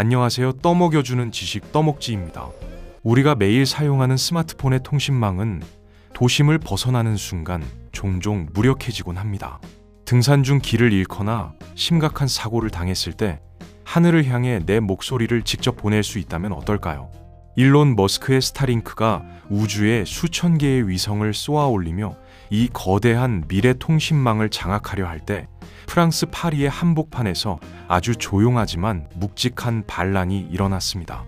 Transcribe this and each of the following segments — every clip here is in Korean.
안녕하세요. 떠먹여주는 지식 떠먹지입니다. 우리가 매일 사용하는 스마트폰의 통신망은 도심을 벗어나는 순간 종종 무력해지곤 합니다. 등산 중 길을 잃거나 심각한 사고를 당했을 때 하늘을 향해 내 목소리를 직접 보낼 수 있다면 어떨까요? 일론 머스크의 스타링크가 우주에 수천 개의 위성을 쏘아 올리며 이 거대한 미래 통신망을 장악하려 할 때 프랑스 파리의 한복판에서 아주 조용하지만 묵직한 반란이 일어났습니다.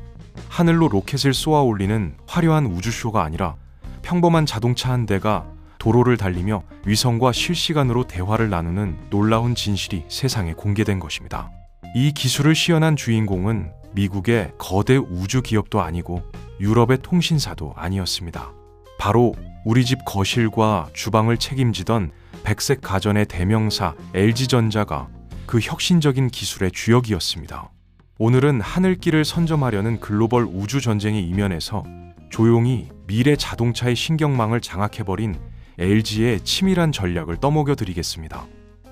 하늘로 로켓을 쏘아 올리는 화려한 우주쇼가 아니라 평범한 자동차 한 대가 도로를 달리며 위성과 실시간으로 대화를 나누는 놀라운 진실이 세상에 공개된 것입니다. 이 기술을 시연한 주인공은 미국의 거대 우주 기업도 아니고 유럽의 통신사도 아니었습니다. 바로 우리 집 거실과 주방을 책임지던 백색 가전의 대명사 LG전자가 그 혁신적인 기술의 주역이었습니다. 오늘은 하늘길을 선점하려는 글로벌 우주 전쟁의 이면에서 조용히 미래 자동차의 신경망을 장악해버린 LG의 치밀한 전략을 떠먹여 드리겠습니다.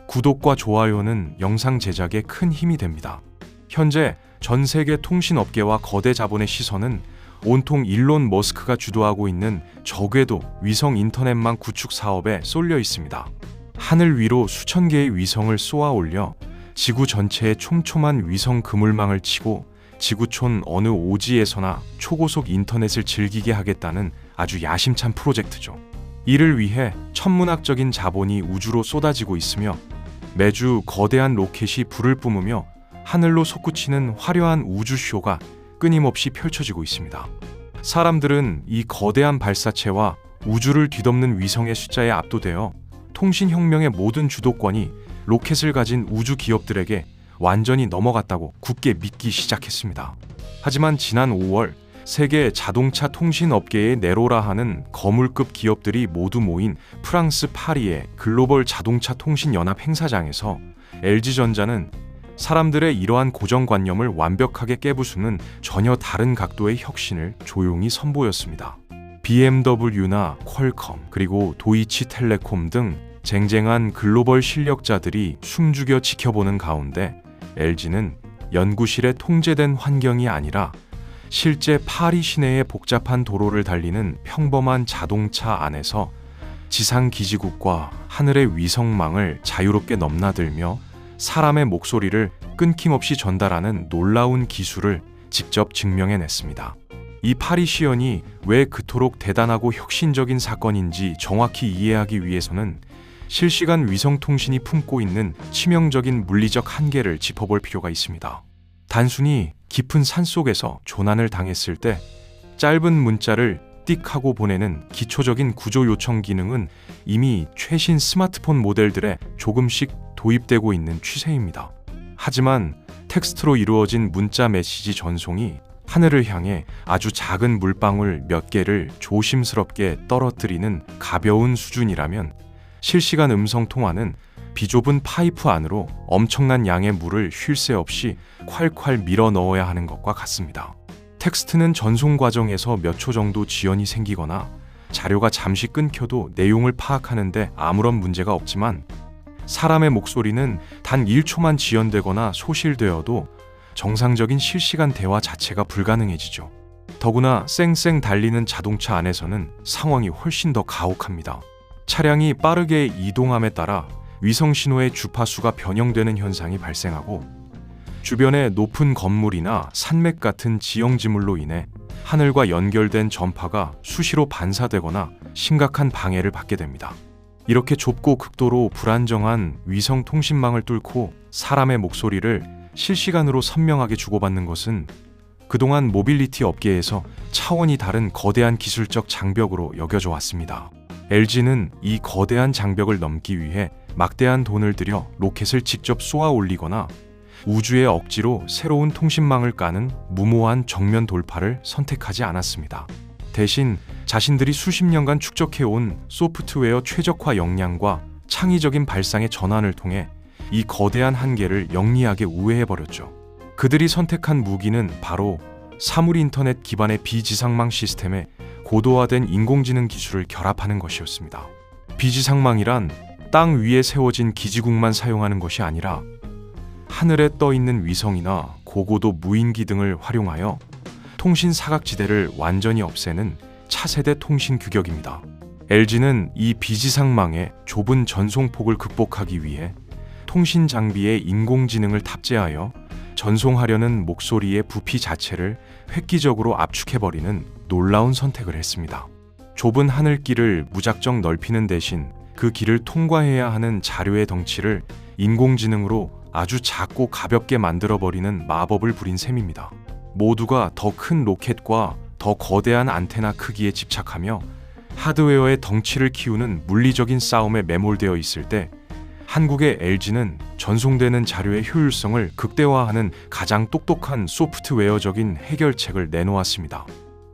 구독과 좋아요는 영상 제작에 큰 힘이 됩니다. 현재 전 세계 통신업계와 거대 자본의 시선은 온통 일론 머스크가 주도하고 있는 저궤도 위성 인터넷망 구축 사업에 쏠려 있습니다. 하늘 위로 수천 개의 위성을 쏘아 올려 지구 전체에 촘촘한 위성 그물망을 치고 지구촌 어느 오지에서나 초고속 인터넷을 즐기게 하겠다는 아주 야심찬 프로젝트죠. 이를 위해 천문학적인 자본이 우주로 쏟아지고 있으며 매주 거대한 로켓이 불을 뿜으며 하늘로 솟구치는 화려한 우주쇼가 끊임없이 펼쳐지고 있습니다. 사람들은 이 거대한 발사체와 우주를 뒤덮는 위성의 숫자에 압도되어 통신혁명의 모든 주도권이 로켓을 가진 우주 기업들에게 완전히 넘어갔다고 굳게 믿기 시작했습니다. 하지만 지난 5월 세계 자동차 통신 업계의 네로라 하는 거물급 기업들이 모두 모인 프랑스 파리의 글로벌 자동차 통신 연합 행사장에서 LG전자는 사람들의 이러한 고정관념을 완벽하게 깨부수는 전혀 다른 각도의 혁신을 조용히 선보였습니다. BMW나 퀄컴 그리고 도이치텔레콤 등 쟁쟁한 글로벌 실력자들이 숨죽여 지켜보는 가운데 LG는 연구실에 통제된 환경이 아니라 실제 파리 시내의 복잡한 도로를 달리는 평범한 자동차 안에서 지상 기지국과 하늘의 위성망을 자유롭게 넘나들며 사람의 목소리를 끊김없이 전달하는 놀라운 기술을 직접 증명해냈습니다. 이 파리 시연이 왜 그토록 대단하고 혁신적인 사건인지 정확히 이해하기 위해서는 실시간 위성통신이 품고 있는 치명적인 물리적 한계를 짚어볼 필요가 있습니다. 단순히 깊은 산속에서 조난을 당했을 때 짧은 문자를 띡 하고 보내는 기초적인 구조 요청 기능은 이미 최신 스마트폰 모델들에 조금씩 도입되고 있는 추세입니다. 하지만 텍스트로 이루어진 문자 메시지 전송이 하늘을 향해 아주 작은 물방울 몇 개를 조심스럽게 떨어뜨리는 가벼운 수준이라면 실시간 음성 통화는 비좁은 파이프 안으로 엄청난 양의 물을 쉴 새 없이 콸콸 밀어 넣어야 하는 것과 같습니다. 텍스트는 전송 과정에서 몇 초 정도 지연이 생기거나 자료가 잠시 끊겨도 내용을 파악하는데 아무런 문제가 없지만 사람의 목소리는 단 1초만 지연되거나 소실되어도 정상적인 실시간 대화 자체가 불가능해지죠. 더구나 쌩쌩 달리는 자동차 안에서는 상황이 훨씬 더 가혹합니다. 차량이 빠르게 이동함에 따라 위성 신호의 주파수가 변형되는 현상이 발생하고 주변의 높은 건물이나 산맥 같은 지형지물로 인해 하늘과 연결된 전파가 수시로 반사되거나 심각한 방해를 받게 됩니다. 이렇게 좁고 극도로 불안정한 위성 통신망을 뚫고 사람의 목소리를 실시간으로 선명하게 주고받는 것은 그동안 모빌리티 업계에서 차원이 다른 거대한 기술적 장벽으로 여겨져 왔습니다. LG는 이 거대한 장벽을 넘기 위해 막대한 돈을 들여 로켓을 직접 쏘아 올리거나 우주에 억지로 새로운 통신망을 까는 무모한 정면 돌파를 선택하지 않았습니다. 대신 자신들이 수십 년간 축적해온 소프트웨어 최적화 역량과 창의적인 발상의 전환을 통해 이 거대한 한계를 영리하게 우회해버렸죠. 그들이 선택한 무기는 바로 사물 인터넷 기반의 비지상망 시스템에 고도화된 인공지능 기술을 결합하는 것이었습니다. 비지상망이란 땅 위에 세워진 기지국만 사용하는 것이 아니라 하늘에 떠 있는 위성이나 고고도 무인기 등을 활용하여 통신 사각지대를 완전히 없애는 차세대 통신 규격입니다. LG는 이 비지상망의 좁은 전송폭을 극복하기 위해 통신 장비에 인공지능을 탑재하여 전송하려는 목소리의 부피 자체를 획기적으로 압축해버리는 놀라운 선택을 했습니다. 좁은 하늘길을 무작정 넓히는 대신 그 길을 통과해야 하는 자료의 덩치를 인공지능으로 아주 작고 가볍게 만들어버리는 마법을 부린 셈입니다. 모두가 더 큰 로켓과 더 거대한 안테나 크기에 집착하며 하드웨어의 덩치를 키우는 물리적인 싸움에 매몰되어 있을 때 한국의 LG는 전송되는 자료의 효율성을 극대화하는 가장 똑똑한 소프트웨어적인 해결책을 내놓았습니다.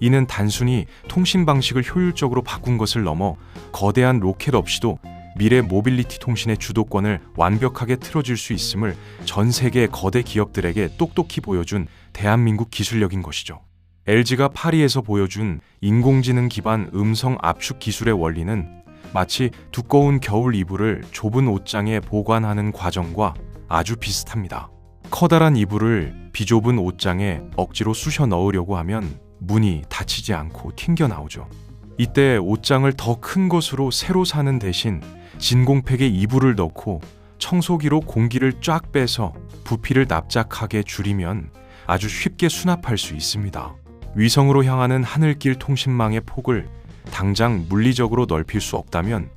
이는 단순히 통신 방식을 효율적으로 바꾼 것을 넘어 거대한 로켓 없이도 미래 모빌리티 통신의 주도권을 완벽하게 틀어줄 수 있음을 전 세계 거대 기업들에게 똑똑히 보여준 대한민국 기술력인 것이죠. LG가 파리에서 보여준 인공지능 기반 음성 압축 기술의 원리는 마치 두꺼운 겨울 이불을 좁은 옷장에 보관하는 과정과 아주 비슷합니다. 커다란 이불을 비좁은 옷장에 억지로 쑤셔 넣으려고 하면 문이 닫히지 않고 튕겨나오죠. 이때 옷장을 더 큰 것으로 새로 사는 대신 진공팩에 이불을 넣고 청소기로 공기를 쫙 빼서 부피를 납작하게 줄이면 아주 쉽게 수납할 수 있습니다. 위성으로 향하는 하늘길 통신망의 폭을 당장 물리적으로 넓힐 수 없다면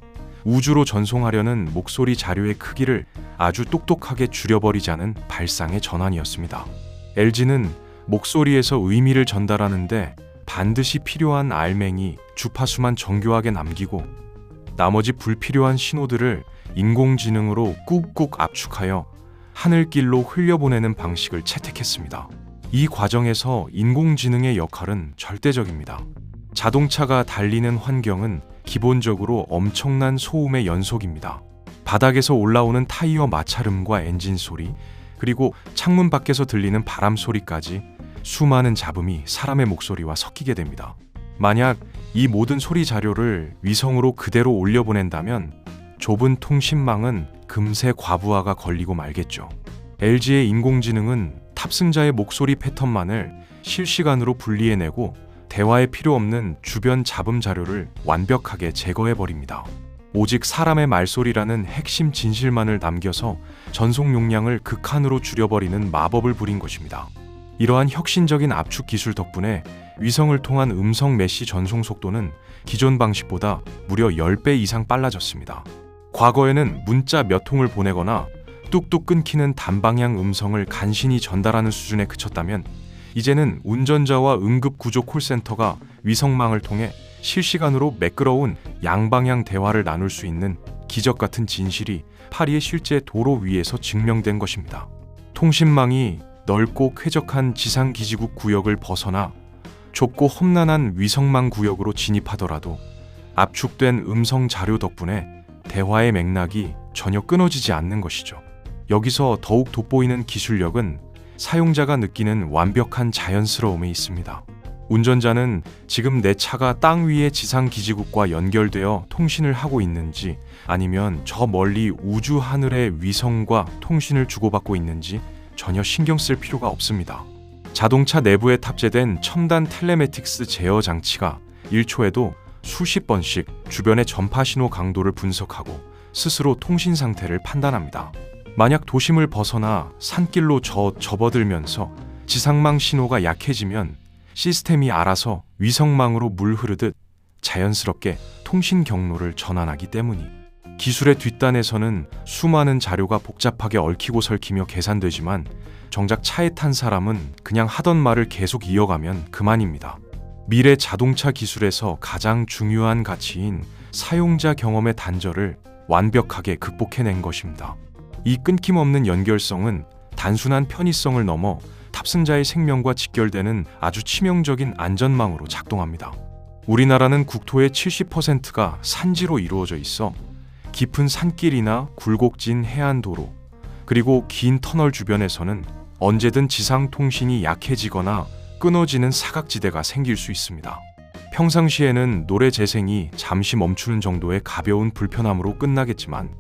우주로 전송하려는 목소리 자료의 크기를 아주 똑똑하게 줄여버리자는 발상의 전환이었습니다. LG는 목소리에서 의미를 전달하는데 반드시 필요한 알맹이, 주파수만 정교하게 남기고 나머지 불필요한 신호들을 인공지능으로 꾹꾹 압축하여 하늘길로 흘려보내는 방식을 채택했습니다. 이 과정에서 인공지능의 역할은 절대적입니다. 자동차가 달리는 환경은 기본적으로 엄청난 소음의 연속입니다. 바닥에서 올라오는 타이어 마찰음과 엔진 소리, 그리고 창문 밖에서 들리는 바람 소리까지 수많은 잡음이 사람의 목소리와 섞이게 됩니다. 만약 이 모든 소리 자료를 위성으로 그대로 올려보낸다면 좁은 통신망은 금세 과부하가 걸리고 말겠죠. LG의 인공지능은 탑승자의 목소리 패턴만을 실시간으로 분리해내고 대화에 필요 없는 주변 잡음 자료를 완벽하게 제거해버립니다. 오직 사람의 말소리라는 핵심 진실만을 남겨서 전송 용량을 극한으로 줄여버리는 마법을 부린 것입니다. 이러한 혁신적인 압축 기술 덕분에 위성을 통한 음성 메시 전송 속도는 기존 방식보다 무려 10배 이상 빨라졌습니다. 과거에는 문자 몇 통을 보내거나 뚝뚝 끊기는 단방향 음성을 간신히 전달하는 수준에 그쳤다면 이제는 운전자와 응급구조 콜센터가 위성망을 통해 실시간으로 매끄러운 양방향 대화를 나눌 수 있는 기적같은 진실이 파리의 실제 도로 위에서 증명된 것입니다. 통신망이 넓고 쾌적한 지상기지국 구역을 벗어나 좁고 험난한 위성망 구역으로 진입하더라도 압축된 음성 자료 덕분에 대화의 맥락이 전혀 끊어지지 않는 것이죠. 여기서 더욱 돋보이는 기술력은 사용자가 느끼는 완벽한 자연스러움에 있습니다. 운전자는 지금 내 차가 땅 위의 지상기지국과 연결되어 통신을 하고 있는지 아니면 저 멀리 우주 하늘의 위성과 통신을 주고받고 있는지 전혀 신경 쓸 필요가 없습니다. 자동차 내부에 탑재된 첨단 텔레매틱스 제어 장치가 1초에도 수십 번씩 주변의 전파 신호 강도를 분석하고 스스로 통신 상태를 판단합니다. 만약 도심을 벗어나 산길로 접어들면서 지상망 신호가 약해지면 시스템이 알아서 위성망으로 물 흐르듯 자연스럽게 통신 경로를 전환하기 때문이. 기술의 뒷단에서는 수많은 자료가 복잡하게 얽히고 설키며 계산되지만 정작 차에 탄 사람은 그냥 하던 말을 계속 이어가면 그만입니다. 미래 자동차 기술에서 가장 중요한 가치인 사용자 경험의 단절을 완벽하게 극복해낸 것입니다. 이 끊김없는 연결성은 단순한 편의성을 넘어 탑승자의 생명과 직결되는 아주 치명적인 안전망으로 작동합니다. 우리나라는 국토의 70%가 산지로 이루어져 있어 깊은 산길이나 굴곡진 해안도로, 그리고 긴 터널 주변에서는 언제든 지상통신이 약해지거나 끊어지는 사각지대가 생길 수 있습니다. 평상시에는 노래 재생이 잠시 멈추는 정도의 가벼운 불편함으로 끝나겠지만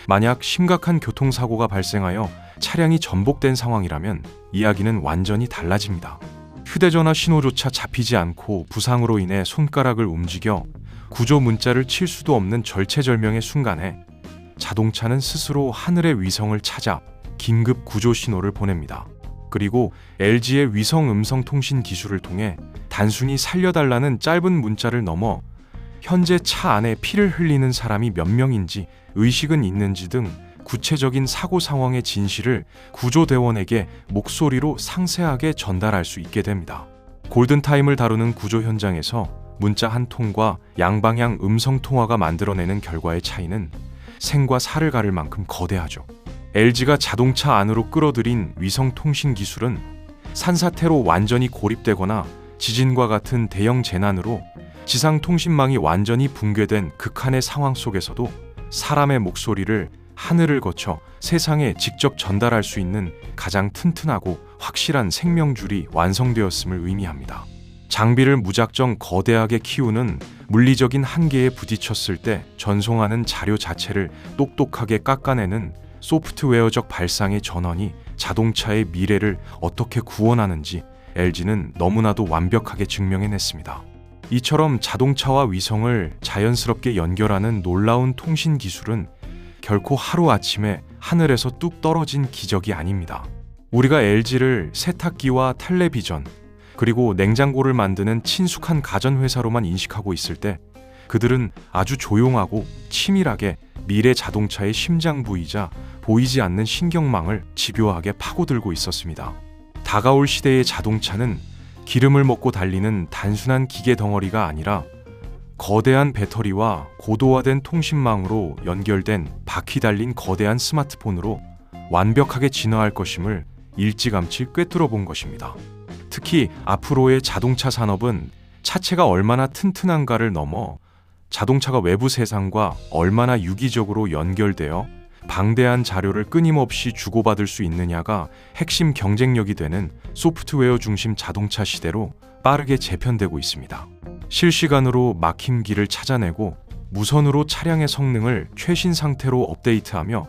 만약 심각한 교통사고가 발생하여 차량이 전복된 상황이라면 이야기는 완전히 달라집니다. 휴대전화 신호조차 잡히지 않고 부상으로 인해 손가락을 움직여 구조 문자를 칠 수도 없는 절체절명의 순간에 자동차는 스스로 하늘의 위성을 찾아 긴급 구조 신호를 보냅니다. 그리고 LG의 위성 음성 통신 기술을 통해 단순히 살려달라는 짧은 문자를 넘어 현재 차 안에 피를 흘리는 사람이 몇 명인지, 의식은 있는지 등 구체적인 사고 상황의 진실을 구조대원에게 목소리로 상세하게 전달할 수 있게 됩니다. 골든타임을 다루는 구조 현장에서 문자 한 통과 양방향 음성 통화가 만들어내는 결과의 차이는 생과 사를 가를 만큼 거대하죠. LG가 자동차 안으로 끌어들인 위성 통신 기술은 산사태로 완전히 고립되거나 지진과 같은 대형 재난으로 지상 통신망이 완전히 붕괴된 극한의 상황 속에서도 사람의 목소리를 하늘을 거쳐 세상에 직접 전달할 수 있는 가장 튼튼하고 확실한 생명줄이 완성되었음을 의미합니다. 장비를 무작정 거대하게 키우는 물리적인 한계에 부딪혔을 때 전송하는 자료 자체를 똑똑하게 깎아내는 소프트웨어적 발상의 전환이 자동차의 미래를 어떻게 구원하는지 LG는 너무나도 완벽하게 증명해냈습니다. 이처럼 자동차와 위성을 자연스럽게 연결하는 놀라운 통신 기술은 결코 하루아침에 하늘에서 뚝 떨어진 기적이 아닙니다. 우리가 LG를 세탁기와 텔레비전, 그리고 냉장고를 만드는 친숙한 가전회사로만 인식하고 있을 때 그들은 아주 조용하고 치밀하게 미래 자동차의 심장부이자 보이지 않는 신경망을 집요하게 파고들고 있었습니다. 다가올 시대의 자동차는 기름을 먹고 달리는 단순한 기계 덩어리가 아니라 거대한 배터리와 고도화된 통신망으로 연결된 바퀴 달린 거대한 스마트폰으로 완벽하게 진화할 것임을 일찌감치 꿰뚫어 본 것입니다. 특히 앞으로의 자동차 산업은 차체가 얼마나 튼튼한가를 넘어 자동차가 외부 세상과 얼마나 유기적으로 연결되어 방대한 자료를 끊임없이 주고받을 수 있느냐가 핵심 경쟁력이 되는 소프트웨어 중심 자동차 시대로 빠르게 재편되고 있습니다. 실시간으로 막힘길을 찾아내고 무선으로 차량의 성능을 최신 상태로 업데이트하며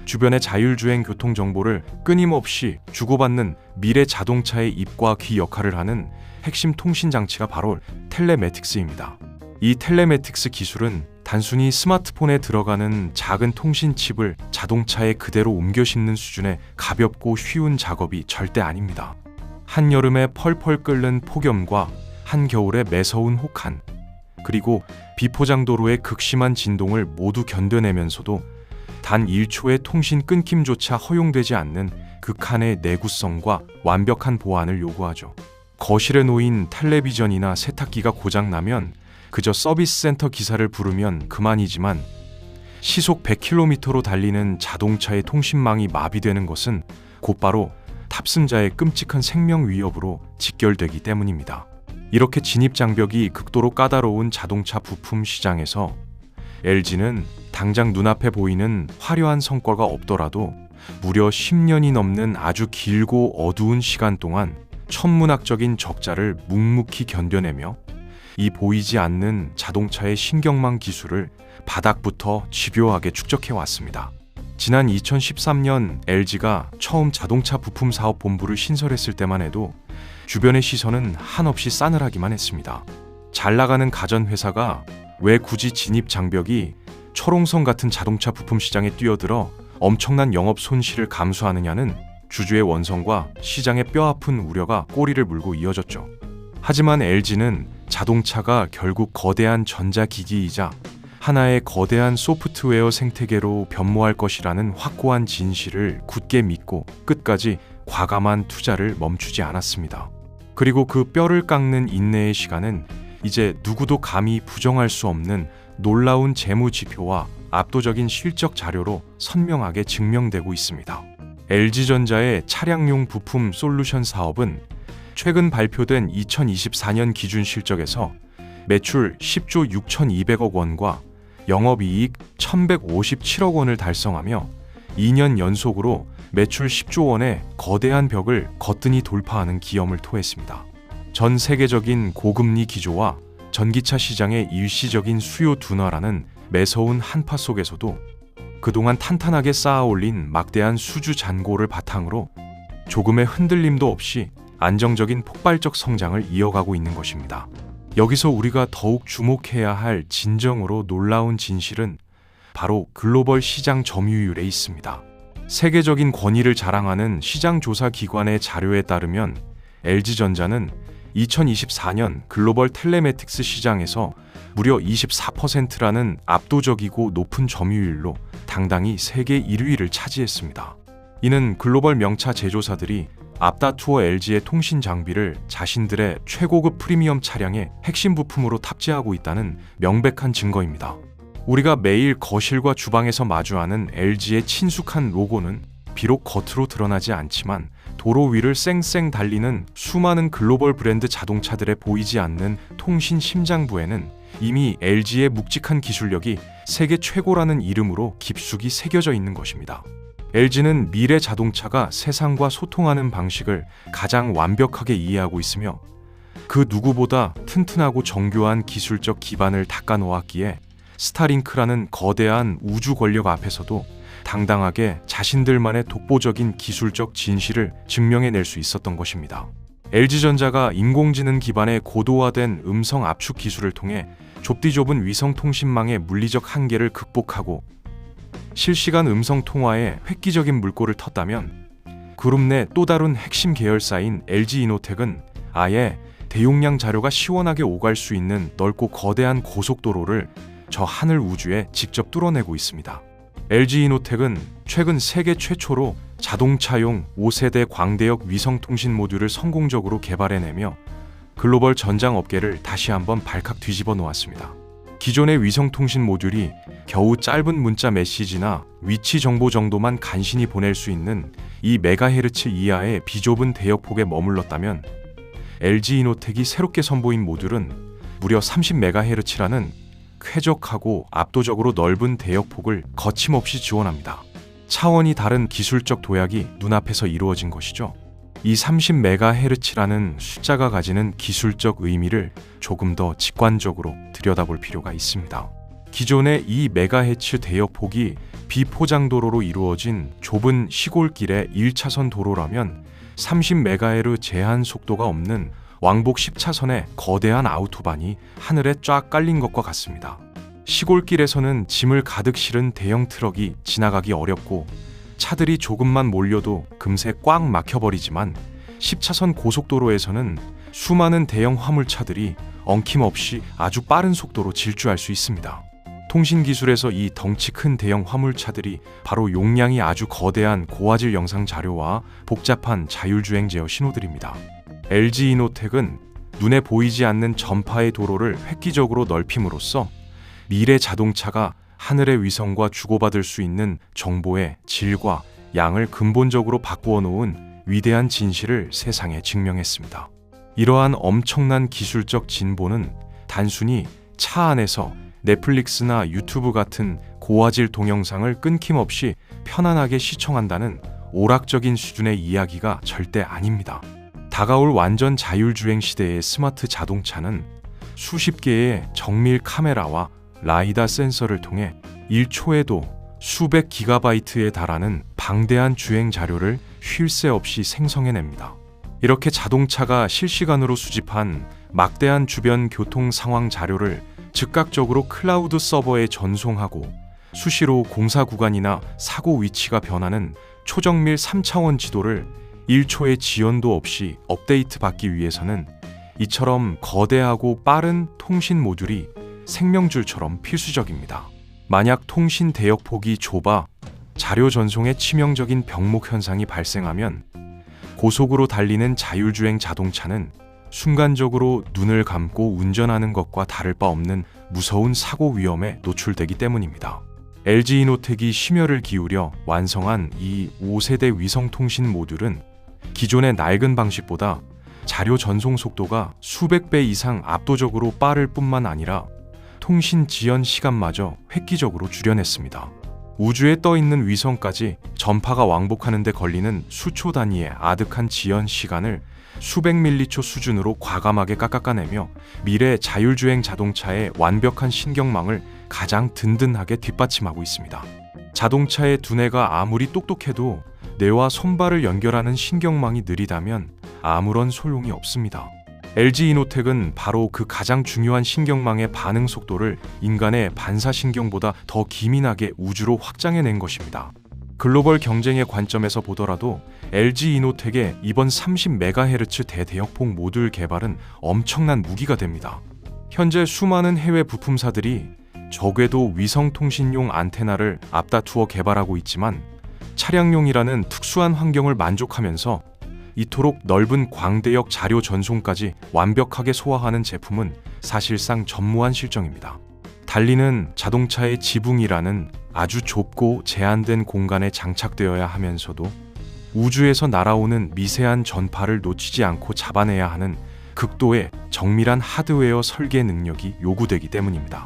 주변의 자율주행 교통 정보를 끊임없이 주고받는 미래 자동차의 입과 귀 역할을 하는 핵심 통신 장치가 바로 텔레매틱스입니다. 이 텔레매틱스 기술은 단순히 스마트폰에 들어가는 작은 통신 칩을 자동차에 그대로 옮겨 심는 수준의 가볍고 쉬운 작업이 절대 아닙니다. 한여름에 펄펄 끓는 폭염과 한겨울의 매서운 혹한, 그리고 비포장도로의 극심한 진동을 모두 견뎌내면서도 단 1초의 통신 끊김조차 허용되지 않는 극한의 내구성과 완벽한 보안을 요구하죠. 거실에 놓인 텔레비전이나 세탁기가 고장나면 그저 서비스 센터 기사를 부르면 그만이지만 시속 100km로 달리는 자동차의 통신망이 마비되는 것은 곧바로 탑승자의 끔찍한 생명 위협으로 직결되기 때문입니다. 이렇게 진입장벽이 극도로 까다로운 자동차 부품 시장에서 LG는 당장 눈앞에 보이는 화려한 성과가 없더라도 무려 10년이 넘는 아주 길고 어두운 시간 동안 천문학적인 적자를 묵묵히 견뎌내며 이 보이지 않는 자동차의 신경망 기술을 바닥부터 집요하게 축적해 왔습니다. 지난 2013년 LG가 처음 자동차 부품 사업 본부를 신설했을 때만 해도 주변의 시선은 한없이 싸늘하기만 했습니다. 잘 나가는 가전회사가 왜 굳이 진입 장벽이 철옹성 같은 자동차 부품 시장에 뛰어들어 엄청난 영업 손실을 감수하느냐는 주주의 원성과 시장의 뼈아픈 우려가 꼬리를 물고 이어졌죠. 하지만 LG는 자동차가 결국 거대한 전자기기이자 하나의 거대한 소프트웨어 생태계로 변모할 것이라는 확고한 진실을 굳게 믿고 끝까지 과감한 투자를 멈추지 않았습니다. 그리고 그 뼈를 깎는 인내의 시간은 이제 누구도 감히 부정할 수 없는 놀라운 재무 지표와 압도적인 실적 자료로 선명하게 증명되고 있습니다. LG전자의 차량용 부품 솔루션 사업은 최근 발표된 2024년 기준 실적에서 매출 10조 6,200억 원과 영업이익 1,157억 원을 달성하며 2년 연속으로 매출 10조 원의 거대한 벽을 거뜬히 돌파하는 기염을 토했습니다. 전 세계적인 고금리 기조와 전기차 시장의 일시적인 수요 둔화라는 매서운 한파 속에서도 그동안 탄탄하게 쌓아올린 막대한 수주 잔고를 바탕으로 조금의 흔들림도 없이 안정적인 폭발적 성장을 이어가고 있는 것입니다. 여기서 우리가 더욱 주목해야 할 진정으로 놀라운 진실은 바로 글로벌 시장 점유율에 있습니다. 세계적인 권위를 자랑하는 시장조사 기관의 자료에 따르면 LG전자는 2024년 글로벌 텔레매틱스 시장에서 무려 24%라는 압도적이고 높은 점유율로 당당히 세계 1위를 차지했습니다. 이는 글로벌 명차 제조사들이 앞다투어 LG의 통신 장비를 자신들의 최고급 프리미엄 차량의 핵심 부품으로 탑재하고 있다는 명백한 증거입니다. 우리가 매일 거실과 주방에서 마주하는 LG의 친숙한 로고는 비록 겉으로 드러나지 않지만 도로 위를 쌩쌩 달리는 수많은 글로벌 브랜드 자동차들에 보이지 않는 통신 심장부에는 이미 LG의 묵직한 기술력이 세계 최고라는 이름으로 깊숙이 새겨져 있는 것입니다. LG는 미래 자동차가 세상과 소통하는 방식을 가장 완벽하게 이해하고 있으며 그 누구보다 튼튼하고 정교한 기술적 기반을 닦아놓았기에 스타링크라는 거대한 우주 권력 앞에서도 당당하게 자신들만의 독보적인 기술적 진실을 증명해낼 수 있었던 것입니다. LG전자가 인공지능 기반의 고도화된 음성 압축 기술을 통해 좁디 좁은 위성통신망의 물리적 한계를 극복하고 실시간 음성 통화에 획기적인 물꼬를 텄다면 그룹 내 또 다른 핵심 계열사인 LG이노텍은 아예 대용량 자료가 시원하게 오갈 수 있는 넓고 거대한 고속도로를 저 하늘 우주에 직접 뚫어내고 있습니다. LG이노텍은 최근 세계 최초로 자동차용 5세대 광대역 위성통신 모듈을 성공적으로 개발해내며 글로벌 전장 업계를 다시 한번 발칵 뒤집어 놓았습니다. 기존의 위성통신 모듈이 겨우 짧은 문자 메시지나 위치 정보 정도만 간신히 보낼 수 있는 이 메가헤르츠 이하의 비좁은 대역폭에 머물렀다면 LG이노텍이 새롭게 선보인 모듈은 무려 30메가헤르츠라는 쾌적하고 압도적으로 넓은 대역폭을 거침없이 지원합니다. 차원이 다른 기술적 도약이 눈앞에서 이루어진 것이죠. 이 30메가헤르츠라는 숫자가 가지는 기술적 의미를 조금 더 직관적으로 들여다볼 필요가 있습니다. 기존의 이 메가헤르츠 대역폭이 비포장도로로 이루어진 좁은 시골길의 1차선 도로라면 30메가헤르츠 제한 속도가 없는 왕복 10차선의 거대한 아우토반이 하늘에 쫙 깔린 것과 같습니다. 시골길에서는 짐을 가득 실은 대형 트럭이 지나가기 어렵고 차들이 조금만 몰려도 금세 꽉 막혀버리지만 10차선 고속도로에서는 수많은 대형 화물차들이 엉킴없이 아주 빠른 속도로 질주할 수 있습니다. 통신기술에서 이 덩치 큰 대형 화물차들이 바로 용량이 아주 거대한 고화질 영상 자료와 복잡한 자율주행 제어 신호들입니다. LG이노텍은 눈에 보이지 않는 전파의 도로를 획기적으로 넓힘으로써 미래 자동차가 하늘의 위성과 주고받을 수 있는 정보의 질과 양을 근본적으로 바꾸어 놓은 위대한 진실을 세상에 증명했습니다. 이러한 엄청난 기술적 진보는 단순히 차 안에서 넷플릭스나 유튜브 같은 고화질 동영상을 끊김없이 편안하게 시청한다는 오락적인 수준의 이야기가 절대 아닙니다. 다가올 완전 자율주행 시대의 스마트 자동차는 수십 개의 정밀 카메라와 라이다 센서를 통해 1초에도 수백 기가바이트에 달하는 방대한 주행 자료를 쉴 새 없이 생성해냅니다. 이렇게 자동차가 실시간으로 수집한 막대한 주변 교통 상황 자료를 즉각적으로 클라우드 서버에 전송하고 수시로 공사 구간이나 사고 위치가 변하는 초정밀 3차원 지도를 1초의 지연도 없이 업데이트 받기 위해서는 이처럼 거대하고 빠른 통신 모듈이 생명줄처럼 필수적입니다. 만약 통신 대역폭이 좁아 자료 전송에 치명적인 병목 현상이 발생하면 고속으로 달리는 자율주행 자동차는 순간적으로 눈을 감고 운전하는 것과 다를 바 없는 무서운 사고 위험에 노출되기 때문입니다. LG이노텍이 심혈을 기울여 완성한 이 5세대 위성통신 모듈은 기존의 낡은 방식보다 자료 전송 속도가 수백 배 이상 압도적으로 빠를 뿐만 아니라 통신 지연 시간마저 획기적으로 줄여냈습니다. 우주에 떠있는 위성까지 전파가 왕복하는 데 걸리는 수초 단위의 아득한 지연 시간을 수백 밀리초 수준으로 과감하게 깎아내며 미래 자율주행 자동차의 완벽한 신경망을 가장 든든하게 뒷받침하고 있습니다. 자동차의 두뇌가 아무리 똑똑해도 뇌와 손발을 연결하는 신경망이 느리다면 아무런 소용이 없습니다. LG 이노텍은 바로 그 가장 중요한 신경망의 반응 속도를 인간의 반사신경보다 더 기민하게 우주로 확장해낸 것입니다. 글로벌 경쟁의 관점에서 보더라도 LG 이노텍의 이번 30MHz 대대역폭 모듈 개발은 엄청난 무기가 됩니다. 현재 수많은 해외 부품사들이 저궤도 위성통신용 안테나를 앞다투어 개발하고 있지만 차량용이라는 특수한 환경을 만족하면서 이토록 넓은 광대역 자료 전송까지 완벽하게 소화하는 제품은 사실상 전무한 실정입니다. 달리는 자동차의 지붕이라는 아주 좁고 제한된 공간에 장착되어야 하면서도 우주에서 날아오는 미세한 전파를 놓치지 않고 잡아내야 하는 극도의 정밀한 하드웨어 설계 능력이 요구되기 때문입니다.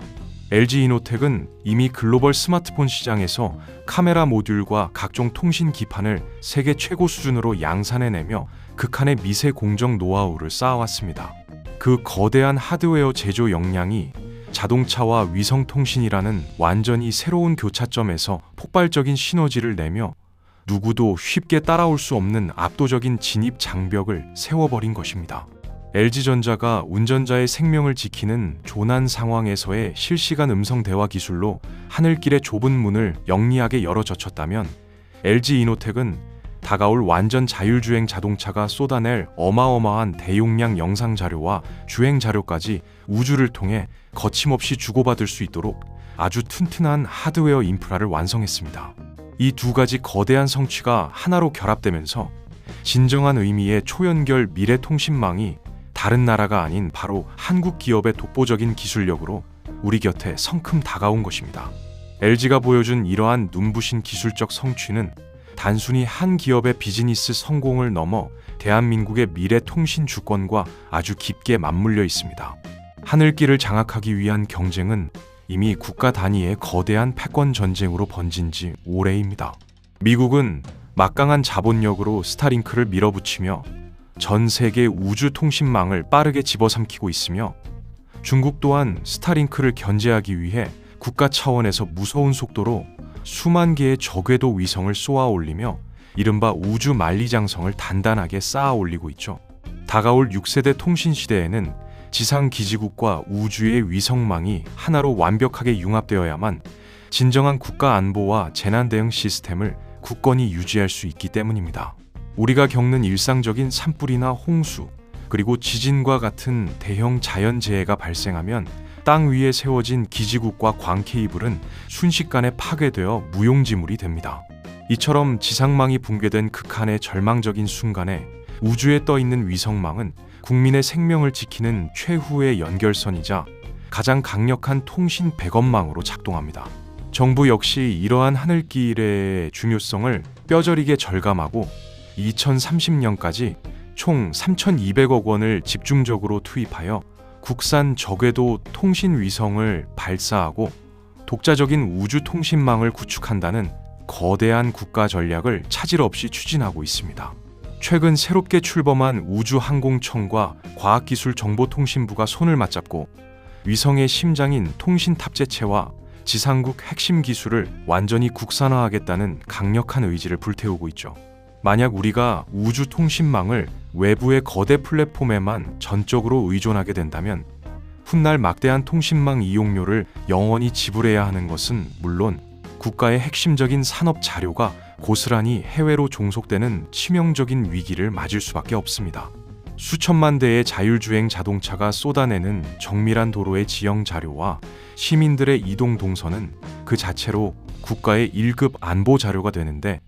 LG 이노텍은 이미 글로벌 스마트폰 시장에서 카메라 모듈과 각종 통신 기판을 세계 최고 수준으로 양산해내며 극한의 미세 공정 노하우를 쌓아왔습니다. 그 거대한 하드웨어 제조 역량이 자동차와 위성통신이라는 완전히 새로운 교차점에서 폭발적인 시너지를 내며 누구도 쉽게 따라올 수 없는 압도적인 진입 장벽을 세워버린 것입니다. LG전자가 운전자의 생명을 지키는 조난 상황에서의 실시간 음성 대화 기술로 하늘길의 좁은 문을 영리하게 열어젖혔다면 LG 이노텍은 다가올 완전 자율주행 자동차가 쏟아낼 어마어마한 대용량 영상 자료와 주행 자료까지 우주를 통해 거침없이 주고받을 수 있도록 아주 튼튼한 하드웨어 인프라를 완성했습니다. 이 두 가지 거대한 성취가 하나로 결합되면서 진정한 의미의 초연결 미래통신망이 다른 나라가 아닌 바로 한국 기업의 독보적인 기술력으로 우리 곁에 성큼 다가온 것입니다. LG가 보여준 이러한 눈부신 기술적 성취는 단순히 한 기업의 비즈니스 성공을 넘어 대한민국의 미래 통신 주권과 아주 깊게 맞물려 있습니다. 하늘길을 장악하기 위한 경쟁은 이미 국가 단위의 거대한 패권 전쟁으로 번진 지 오래입니다. 미국은 막강한 자본력으로 스타링크를 밀어붙이며 전 세계 우주 통신망을 빠르게 집어삼키고 있으며 중국 또한 스타링크를 견제하기 위해 국가 차원에서 무서운 속도로 수만 개의 저궤도 위성을 쏘아 올리며 이른바 우주 만리장성을 단단하게 쌓아 올리고 있죠. 다가올 6세대 통신 시대에는 지상 기지국과 우주의 위성망이 하나로 완벽하게 융합되어야만 진정한 국가 안보와 재난 대응 시스템을 굳건히 유지할 수 있기 때문입니다. 우리가 겪는 일상적인 산불이나 홍수, 그리고 지진과 같은 대형 자연재해가 발생하면 땅 위에 세워진 기지국과 광 케이블은 순식간에 파괴되어 무용지물이 됩니다. 이처럼 지상망이 붕괴된 극한의 절망적인 순간에 우주에 떠있는 위성망은 국민의 생명을 지키는 최후의 연결선이자 가장 강력한 통신 백업망으로 작동합니다. 정부 역시 이러한 하늘길의 중요성을 뼈저리게 절감하고 2030년까지 총 3,200억 원을 집중적으로 투입하여 국산 저궤도 통신 위성을 발사하고 독자적인 우주 통신망을 구축한다는 거대한 국가 전략을 차질 없이 추진하고 있습니다. 최근 새롭게 출범한 우주항공청과 과학기술정보통신부가 손을 맞잡고 위성의 심장인 통신탑재체와 지상국 핵심 기술을 완전히 국산화하겠다는 강력한 의지를 불태우고 있죠. 만약 우리가 우주 통신망을 외부의 거대 플랫폼에만 전적으로 의존하게 된다면 훗날 막대한 통신망 이용료를 영원히 지불해야 하는 것은 물론 국가의 핵심적인 산업 자료가 고스란히 해외로 종속되는 치명적인 위기를 맞을 수밖에 없습니다. 수천만 대의 자율주행 자동차가 쏟아내는 정밀한 도로의 지형 자료와 시민들의 이동 동선은 그 자체로 국가의 1급 안보 자료가 되는데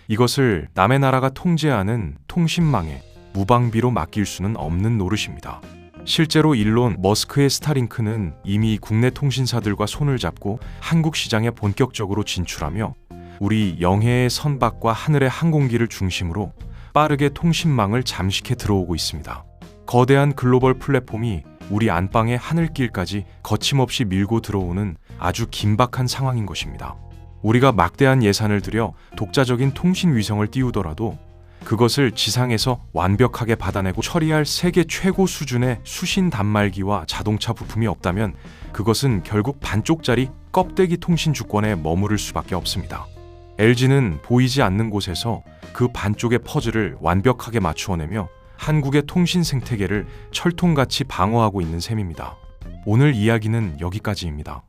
이것을 남의 나라가 통제하는 통신망에 무방비로 맡길 수는 없는 노릇입니다. 실제로 일론 머스크의 스타링크는 이미 국내 통신사들과 손을 잡고 한국 시장에 본격적으로 진출하며 우리 영해의 선박과 하늘의 항공기를 중심으로 빠르게 통신망을 잠식해 들어오고 있습니다. 거대한 글로벌 플랫폼이 우리 안방의 하늘길까지 거침없이 밀고 들어오는 아주 긴박한 상황인 것입니다. 우리가 막대한 예산을 들여 독자적인 통신 위성을 띄우더라도 그것을 지상에서 완벽하게 받아내고 처리할 세계 최고 수준의 수신 단말기와 자동차 부품이 없다면 그것은 결국 반쪽짜리 껍데기 통신 주권에 머무를 수밖에 없습니다. LG는 보이지 않는 곳에서 그 반쪽의 퍼즐을 완벽하게 맞추어내며 한국의 통신 생태계를 철통같이 방어하고 있는 셈입니다. 오늘 이야기는 여기까지입니다.